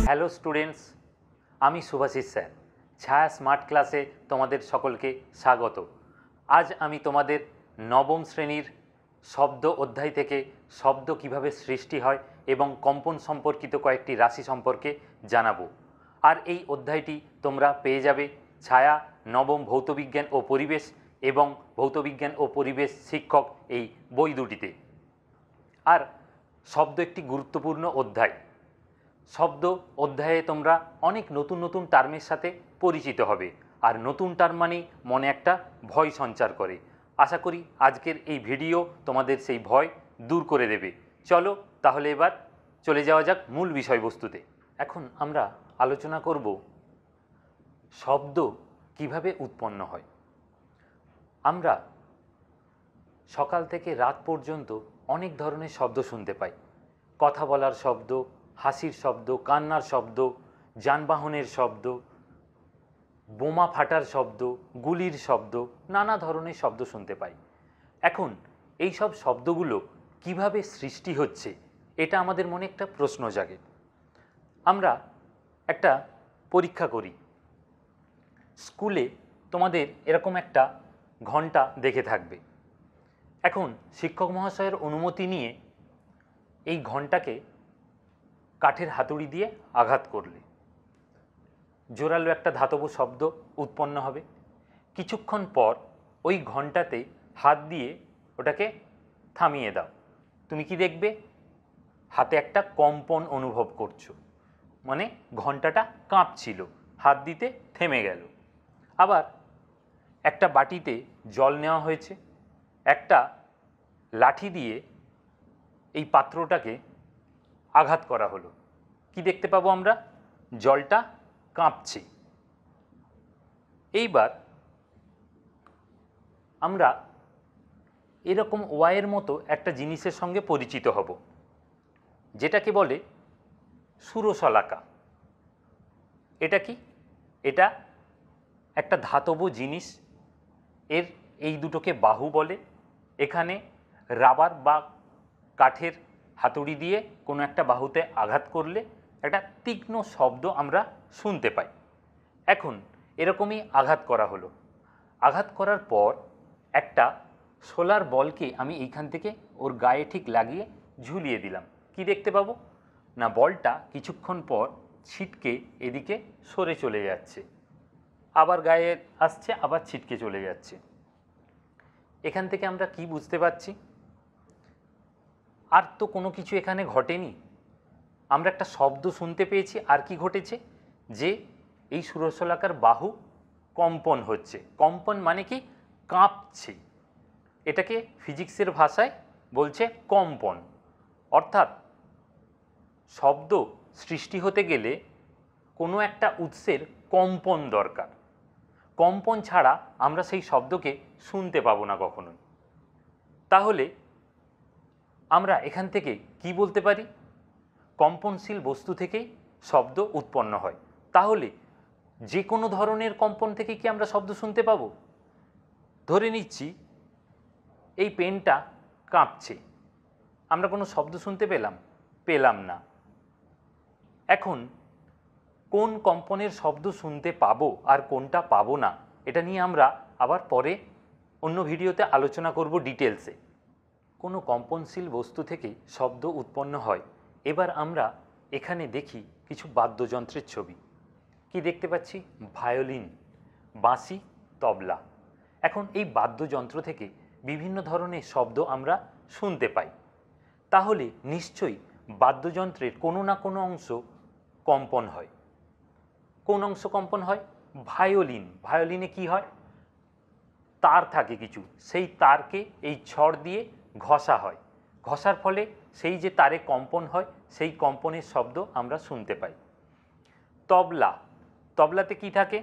Hello students, আমি Shubhashis sir. ছায়া smart ক্লাসে তোমাদের সকলকে স্বাগত। আজ আমি তোমাদের নবম শ্রেণীর শব্দ অধ্যায় থেকে শব্দ কিভাবে সৃষ্টি হয় এবং কম্পন সম্পর্কিত কয়েকটি রাশি সম্পর্কে জানাবো। আর এই অধ্যায়টি তোমরা পেয়ে যাবে ছায়া নবম ভৌতবিজ্ঞান ও পরিবেশ এবং ভৌতবিজ্ঞান ও পরিবেশ শিক্ষক এই বই দুটিতে। আর শব্দ একটি গুরুত্বপূর্ণ অধ্যায়। শব্দ অধ্যায়ে তোমরা অনেক নতুন নতুন টার্মের সাথে পরিচিত হবে, আর নতুন টার্ম মানেই মনে একটা ভয় সঞ্চার করে। আশা করি আজকের এই ভিডিও তোমাদের সেই ভয় দূর করে দেবে। চলো তাহলে এবার চলে যাওয়া যাক মূল বিষয়বস্তুতে। এখন আমরা আলোচনা করব শব্দ কিভাবে উৎপন্ন হয়। আমরা সকাল থেকে রাত পর্যন্ত অনেক ধরনের শব্দ শুনতে পাই। কথা বলার শব্দ, হাসির শব্দ, কান্নার শব্দ, যানবাহনের শব্দ, বোমা ফাটার শব্দ, গুলির শব্দ, নানা ধরনের শব্দ শুনতে পাই। এখন এই সব শব্দগুলো কিভাবে সৃষ্টি হচ্ছে, এটা আমাদের মনে একটা প্রশ্ন জাগে। আমরা একটা পরীক্ষা করি। স্কুলে তোমাদের এরকম একটা ঘন্টা দেখে থাকবে। এখন শিক্ষক মহাশয়ের অনুমতি নিয়ে এই ঘন্টাকে কাঠের হাতুড়ি দিয়ে আঘাত করলে জোরালো একটা ধাতব শব্দ উৎপন্ন হবে। কিছুক্ষণ পর ওই ঘন্টাতে হাত দিয়ে ওটাকে থামিয়ে দাও, তুমি কি দেখবে? হাতে একটা কম্পন অনুভব করছো, মানে ঘন্টাটা কাঁপছিল, হাত দিতে থেমে গেল। আবার একটা বাটিতে জল নেওয়া হয়েছে, একটা লাঠি দিয়ে এই পাত্রটাকে আঘাত করা হলো, কি দেখতে পাবো আমরা? জলটা কাঁপছে। এইবার আমরা এরকম ওয়াইয়ের মতো একটা জিনিসের সঙ্গে পরিচিত হব, যেটাকে বলে সুরশলাকা। এটা কি? এটা একটা ধাতব জিনিস। এর এই দুটোকে বাহু বলে। এখানে রাবার বা কাঠের হাতুড়ি দিয়ে কোনো একটা বাহুতে আঘাত করলে একটা তীক্ষ্ণ শব্দ আমরা শুনতে পাই। এখন এরকমই আঘাত করা হলো। আঘাত করার পর একটা সোলার বলকে আমি এইখান থেকে ওর গায়ে ঠিক লাগিয়ে ঝুলিয়ে দিলাম, কি দেখতে পাবো? না, বলটা কিছুক্ষণ পর ছিটকে এদিকে সরে চলে যাচ্ছে, আবার গায়ে আসছে, আবার ছিটকে চলে যাচ্ছে। এখান থেকে আমরা কি বুঝতে পারছি? আর তো কোনো কিছু এখানে ঘটেনি। আমরা একটা শব্দ শুনতে পেয়েছি। আর কি ঘটেছে? যে এই সুরশলাকার বাহু কম্পন হচ্ছে। কম্পন মানে কি? কাঁপছে। এটাকে ফিজিক্সের ভাষায় বলছে কম্পন। অর্থাৎ শব্দ সৃষ্টি হতে গেলে কোনো একটা উৎসের কম্পন দরকার। কম্পন ছাড়া আমরা সেই শব্দকে শুনতে পাবো না কখনোই। তাহলে আমরা এখান থেকে কি বলতে পারি? কম্পনশীল বস্তু থেকেই শব্দ উৎপন্ন হয়। তাহলে যে কোনো ধরনের কম্পন থেকে কি আমরা শব্দ শুনতে পাবো? ধরে নিচ্ছি এই পেনটা কাঁপছে, আমরা কোনো শব্দ শুনতে পেলাম না। এখন কোন কম্পনের শব্দ শুনতে পাবো আর কোনটা পাবো না, এটা নিয়ে আমরা আবার পরে অন্য ভিডিওতে আলোচনা করব ডিটেলসে। কোনো কম্পনশীল বস্তু থেকে শব্দ উৎপন্ন হয়। এবার আমরা এখানে দেখি কিছু বাদ্যযন্ত্রের ছবি। কি দেখতে পাচ্ছি? ভায়োলিন, বাঁশি, তবলা। এখন এই বাদ্যযন্ত্র থেকে বিভিন্ন ধরনের শব্দ আমরা শুনতে পাই, তাহলে নিশ্চয়ই বাদ্যযন্ত্রের কোনো না কোনো অংশ কম্পন হয়। কোন অংশ কম্পন হয়? ভায়োলিনে কি হয়? তার থাকে কিছু, সেই তারকে এই ছড় দিয়ে ঘষা হয়, ঘষার ফলে সেই যে তারে কম্পন হয় সেই কম্পনের শব্দ আমরা শুনতে পাই। তবলাতে কি থাকে?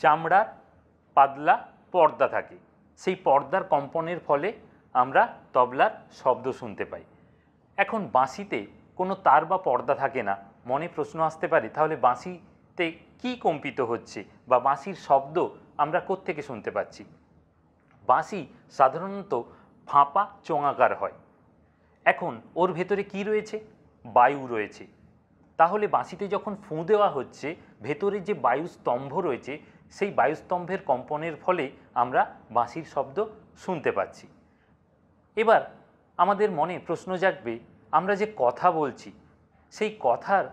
চামড়ার পাতলা পর্দা থাকে, সেই পর্দার কম্পনের ফলে আমরা তবলার শব্দ শুনতে পাই। এখন বাঁশিতে কোনো তার বা পর্দা থাকে না। মনে প্রশ্ন আসতে পারে, তাহলে বাঁশিতে কি কম্পিত হচ্ছে বা বাঁশির শব্দ আমরা কোত্থেকে শুনতে পাচ্ছি? বাঁশি সাধারণত ফাঁপা চোঙাকার হয়। এখন ওর ভেতরে কি রয়েছে? বায়ু রয়েছে। তাহলে বাঁশিতে যখন ফুঁ দেওয়া হচ্ছে, ভেতরে যে বায়ুস্তম্ভ রয়েছে সেই বায়ুস্তম্ভের কম্পনের ফলে আমরা বাঁশির শব্দ শুনতে পাচ্ছি। এবার আমাদের মনে প্রশ্ন জাগবে, আমরা যে কথা বলছি সেই কথার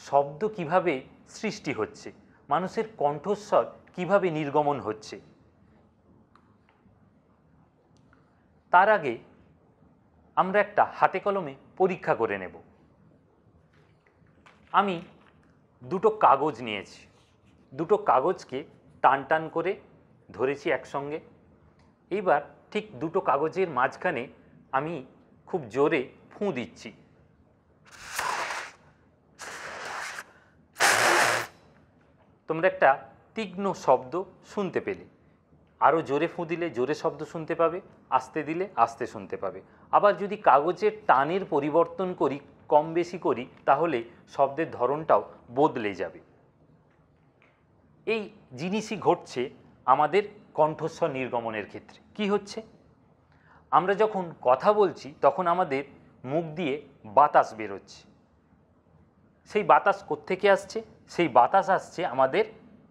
শব্দ কিভাবে সৃষ্টি হচ্ছে, মানুষের কণ্ঠস্বর কিভাবে নির্গমন হচ্ছে। তার আগে আমরা একটা হাতে কলমে পরীক্ষা করে নেব। আমি দুটো কাগজ নিয়েছি, দুটো কাগজকে টান টান করে ধরেছি একসঙ্গে। এইবার ঠিক দুটো কাগজের মাঝখানে আমি খুব জোরে ফুঁ দিচ্ছি। তোমরা একটা তীক্ষ্ণ শব্দ শুনতে পেলে। আরও জোরে ফুঁ দিলে জোরে শব্দ শুনতে পাবে, আস্তে দিলে আস্তে শুনতে পাবে। আবার যদি কাগজের টানের পরিবর্তন করি, কম বেশি করি, তাহলে শব্দের ধরনটাও বদলে যাবে। এই জিনিসই ঘটছে আমাদের কণ্ঠস্বর নির্গমনের ক্ষেত্রে। কি হচ্ছে? আমরা যখন কথা বলছি তখন আমাদের মুখ দিয়ে বাতাস বেরোচ্ছে। সেই বাতাস কোত্থেকে আসছে? সেই বাতাস আসছে আমাদের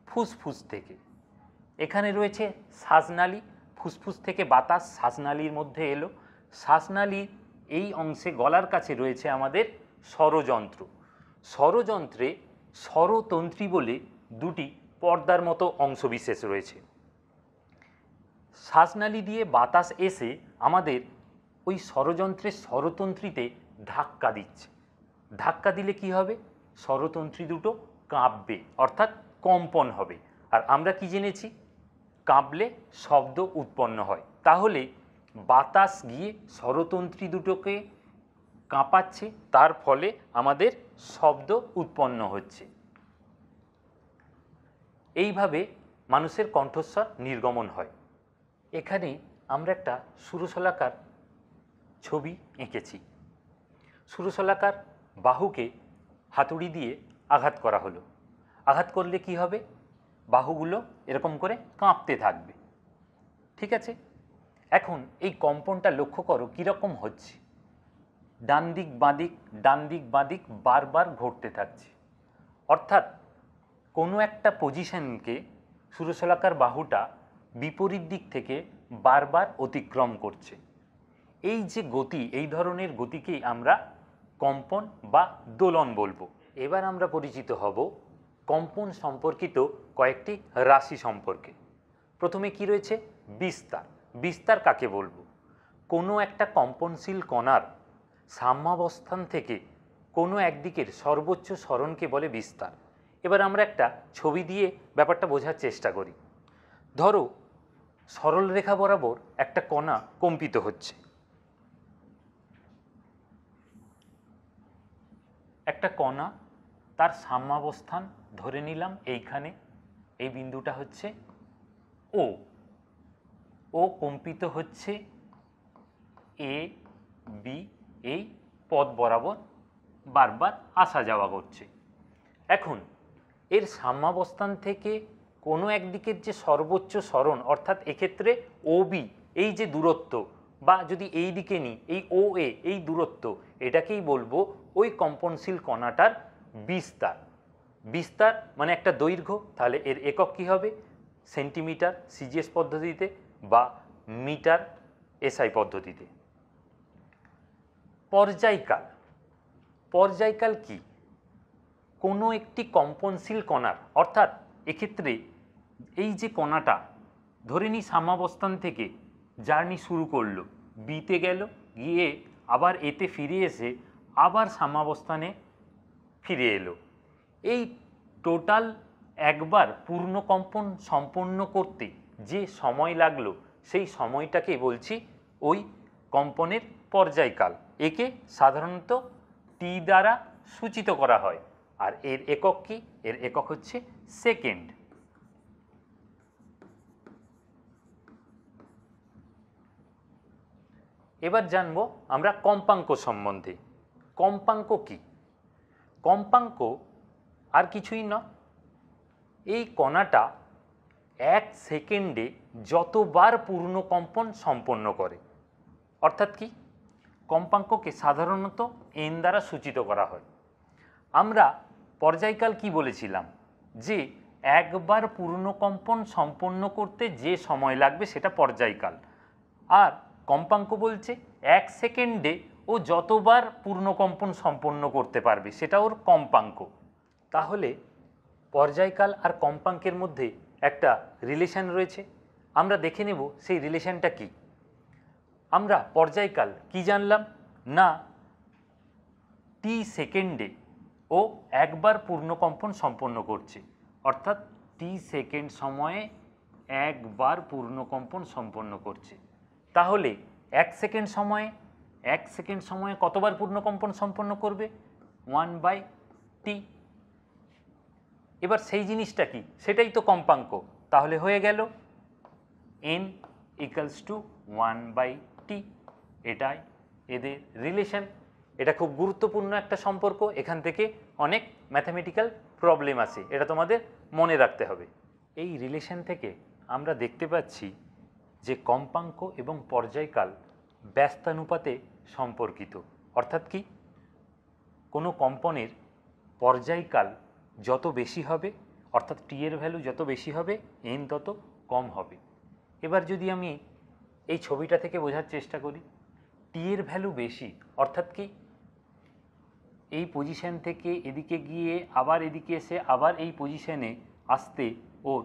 ফুসফুস থেকে। এখানে রয়েছে শ্বাসনালী, ফুসফুস থেকে বাতাস শ্বাসনালীর মধ্যে এলো। শ্বাসনালীর এই অংশে গলার কাছে রয়েছে আমাদের স্বরযন্ত্র। স্বরযন্ত্রে স্বরতন্ত্রী বলে দুটি পর্দার মতো অংশবিশেষ রয়েছে। শ্বাসনালী দিয়ে বাতাস এসে আমাদের ওই স্বরযন্ত্রের স্বরতন্ত্রীতে ধাক্কা দিচ্ছে। ধাক্কা দিলে কি হবে? স্বরতন্ত্রী দুটো কাঁপবে, অর্থাৎ কম্পন হবে। আর আমরা কি জেনেছি? কাঁপলে শব্দ উৎপন্ন হয়। তাহলে বাতাস গিয়ে স্বরতন্ত্রী দুটোকে কাঁপাচ্ছে, তার ফলে আমাদের শব্দ উৎপন্ন হচ্ছে। এইভাবে মানুষের কণ্ঠস্বর নির্গমন হয়। এখানে আমরা একটা সুরশলাকার ছবি এঁকেছি। সুরশলাকার বাহুকে হাতুড়ি দিয়ে আঘাত করা হলো। আঘাত করলে কি হবে? বাহুগুলো এরকম করে কাঁপতে থাকবে। ঠিক আছে? এখন এই কম্পনটা লক্ষ্য করো কীরকম হচ্ছে। ডান দিক বাঁদিক বারবার ঘটতে থাকছে। অর্থাৎ কোনো একটা পজিশনকে সুরশলাকার বাহুটা বিপরীত দিক থেকে বারবার অতিক্রম করছে। এই যে গতি, এই ধরনের গতিকেই আমরা কম্পন বা দোলন বলবো। এবার আমরা পরিচিত হব কম্পন সম্পর্কিত কয়েকটি রাশি সম্পর্কে। প্রথমে কি রয়েছে? বিস্তার। বিস্তার কাকে বলবো? কোনো একটা কম্পনশীল কণার সাম্যাবস্থান থেকে কোনো একদিকের সর্বোচ্চ সরণকে বলে বিস্তার। এবার আমরা একটা ছবি দিয়ে ব্যাপারটা বোঝার চেষ্টা করি। ধরো সরল রেখা বরাবর একটা কণা কম্পিত হচ্ছে। একটা কণা তার সাম্যাবস্থান ধরে নিলাম এইখানে, এই বিন্দুটা হচ্ছে ও। ও কম্পিত হচ্ছে এ বি, এই পথ বরাবর বারবার আসা যাওয়া করছে। এখন এর সাম্যাবস্থান থেকে কোনো একদিকের যে সর্বোচ্চ সরণ, অর্থাৎ এক্ষেত্রে ও বি, এই যে দূরত্ব, বা যদি এই দিকে নিই এই ও এ, এই দূরত্ব, এটাকেই বলবো ওই কম্পনশীল কণাটার বিস্তার। বিস্তার মানে একটা দৈর্ঘ্য, তাহলে এর একক কী হবে? সেন্টিমিটার সিজিএস পদ্ধতিতে বা মিটার এসআই পদ্ধতিতে। পর্যায়কাল। পর্যায়কাল কি? কোনো একটি কম্পনশীল কণার, অর্থাৎ এক্ষেত্রে এই যে কণাটা ধরে নিই সাম্যাবস্থান থেকে জার্নি শুরু করলো, বিতে গেল, গিয়ে আবার এতে ফিরে এসে আবার সাম্যাবস্থানে ফিরে এলো। এই টোটাল একবার পূর্ণকম্পন সম্পন্ন করতে যে সময় লাগলো সেই সময়টাকে বলছি ওই কম্পনের পর্যায়কাল। একে সাধারণত টি দ্বারা সূচিত করা হয়। আর এর একক কি? এর একক হচ্ছে সেকেন্ড। এবার জানবো আমরা কম্পাঙ্ক সম্বন্ধে। কম্পাঙ্ক কি? কম্পাঙ্ক আর কিছুই না, এই কণাটা 1 সেকেন্ডে যতবার পূর্ণকম্পন সম্পন্ন করে। অর্থাৎ কি? কম্পাঙ্ককে সাধারণত এন দ্বারা সূচিত করা হয়। আমরা পর্যায়কাল কি বলেছিলাম? যে একবার পূর্ণকম্পন সম্পন্ন করতে যে সময় লাগবে সেটা পর্যায়কাল। আর কম্পাঙ্ক বলছে 1 সেকেন্ডে ও যতবার পূর্ণকম্পন সম্পন্ন করতে পারবে সেটা ওর কম্পাঙ্ক। তাহলে পর্যায়কাল আর কম্পাঙ্কের মধ্যে একটা রিলেশন রয়েছে, আমরা দেখে নেব সেই রিলেশনটা কি। আমরা পর্যায়কাল কি জানলাম? না, টি সেকেন্ডে ও একবার পূর্ণকম্পন সম্পন্ন করছে, অর্থাৎ টি সেকেন্ড সময়ে একবার পূর্ণকম্পন সম্পন্ন করছে। তাহলে 1 সেকেন্ড সময়ে কতবার পূর্ণকম্পন সম্পন্ন করবে? 1/t। এবার সেই জিনিসটা কি? সেটাই তো কম্পাঙ্ক। তাহলে হয়ে গেল n = 1/t। এটাই এদের রিলেশন। এটা খুব গুরুত্বপূর্ণ একটা সম্পর্ক। এখান থেকে অনেক ম্যাথামেটিক্যাল প্রবলেম আসে, এটা তোমাদের মনে রাখতে হবে। এই রিলেশন থেকে আমরা দেখতে পাচ্ছি যে কম্পাঙ্ক এবং পর্যায়কাল ব্যস্তানুপাতে সম্পর্কিত। অর্থাৎ কি? কোনো কম্পনের পর্যায়কাল যত বেশি হবে, অর্থাৎ টি এর ভ্যালু যত বেশি হবে, এন তত কম হবে। এবার যদি আমি এই ছবিটা থেকে বোঝার চেষ্টা করি, টি এর ভ্যালু বেশি অর্থাৎ কি? এই পজিশন থেকে এদিকে গিয়ে আবার এদিকে এসে আবার এই পজিশনে আসতে ওর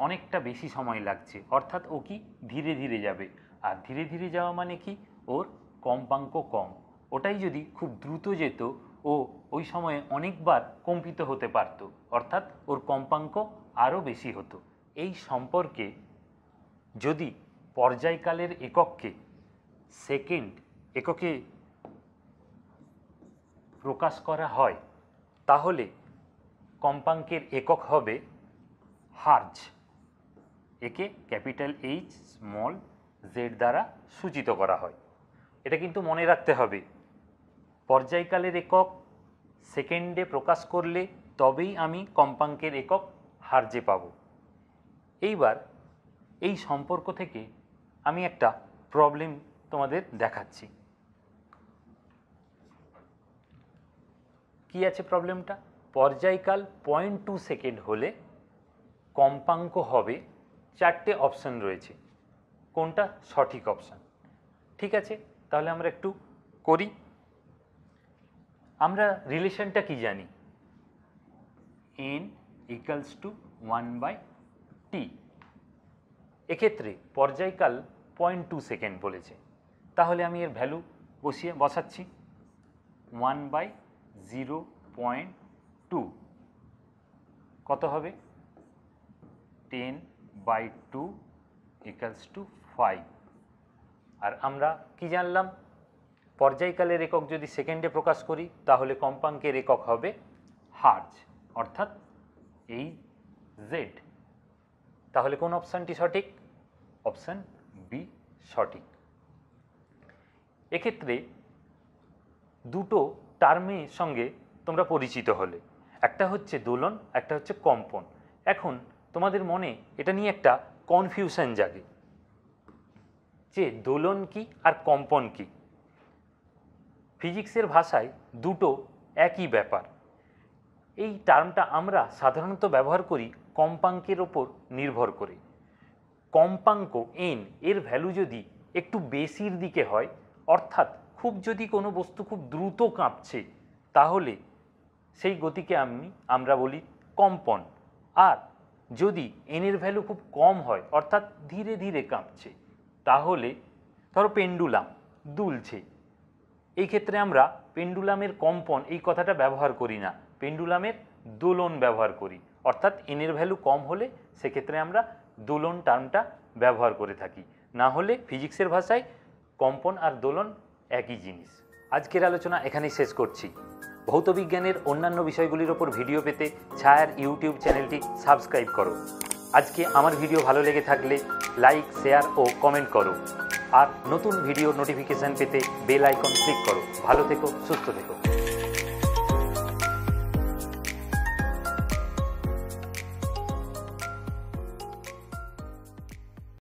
অনেকটা বেশি সময় লাগছে, অর্থাৎ ও কি ধীরে ধীরে যাবে। আর ধীরে ধীরে যাওয়া মানে কি? ওর কম্পাঙ্ক কম। ওটাই যদি খুব দ্রুত যেত ও ওই সময়ে অনেকবার কম্পিত হতে পারত, অর্থাৎ ওর কম্পাঙ্ক আরও বেশি হতো। এই সম্পর্কে যদি পর্যায়কালের এককে সেকেন্ড এককে প্রকাশ করা হয় তাহলে কম্পাঙ্কের একক হবে হার্জ। একে ক্যাপিটাল এইচ স্মল জেড দ্বারা সূচিত করা হয়। এটা কিন্তু মনে রাখতে হবে, পর্যায়কালের একক সেকেন্ডে প্রকাশ করলে তবেই আমি কম্পাঙ্কের একক হার্জে পাব। এইবার এই সম্পর্ক থেকে আমি একটা প্রবলেম তোমাদের দেখাচ্ছি। কি আছে প্রবলেমটা? পর্যায়কাল 0.2 সেকেন্ড হলে কম্পাঙ্ক হবে, 4টে অপশন রয়েছে, কোনটা সঠিক অপশন? ঠিক আছে, তাহলে আমরা একটু করি। আমরা রিলেশনটা কি জানি? n = 1/t। এক্ষেত্রে পর্যায়কাল 0.2 সেকেন্ড বলেছে, তাহলে আমি এর ভ্যালু বসাচ্ছি 1/0.2 কত হবে? 10/2 = 5। আর আমরা কি জানলাম? পর্যায়কালের একক যদি সেকেন্ডে প্রকাশ করি তাহলে কম্পাঙ্কের একক হবে হার্জ, অর্থাৎ এই জেড। তাহলে কোন অপশানটি সঠিক? অপশান বি সঠিক। এক্ষেত্রে দুটো টার্মের সঙ্গে তোমরা পরিচিত হলে, একটা হচ্ছে দোলন, একটা হচ্ছে কম্পন। এখন তোমাদের মনে এটা নিয়ে একটা কনফিউশন জাগে যে দোলন কি আর কম্পন কি। ফিজিক্সের ভাষায় দুটো একই ব্যাপার। এই টার্মটা আমরা সাধারণত ব্যবহার করি কম্পাঙ্কের ওপর নির্ভর করে। কম্পাঙ্ক এন এর ভ্যালু যদি একটু বেশির দিকে হয়, অর্থাৎ খুব যদি কোনো বস্তু খুব দ্রুত কাঁপছে, তাহলে সেই গতিকে আমরা বলি কম্পন। আর যদি এনের ভ্যালু খুব কম হয়, অর্থাৎ ধীরে ধীরে কাঁপছে, তাহলে ধরো পেন্ডুলাম দুলছে, এই ক্ষেত্রে আমরা পেন্ডুলামের কম্পন এই কথাটা ব্যবহার করি না, পেন্ডুলামের দোলন ব্যবহার করি। অর্থাৎ এনের ভ্যালু কম হলে সেক্ষেত্রে আমরা দোলন টার্মটা ব্যবহার করে থাকি, না হলে ফিজিক্সের ভাষায় কম্পন আর দোলন একই জিনিস। আজকের আলোচনা এখানেই শেষ করছি। ভৌতবিজ্ঞানের অন্যান্য বিষয়গুলির ওপর ভিডিও পেতে ছায়ার ইউটিউব চ্যানেলটি সাবস্ক্রাইব করো। আজকে আমার ভিডিও ভালো লেগে থাকলে লাইক, শেয়ার ও কমেন্ট করো। আর নতুন ভিডিও নোটিফিকেশান পেতে বেল আইকন ক্লিক করো। ভালো থেকো, সুস্থ থেকো।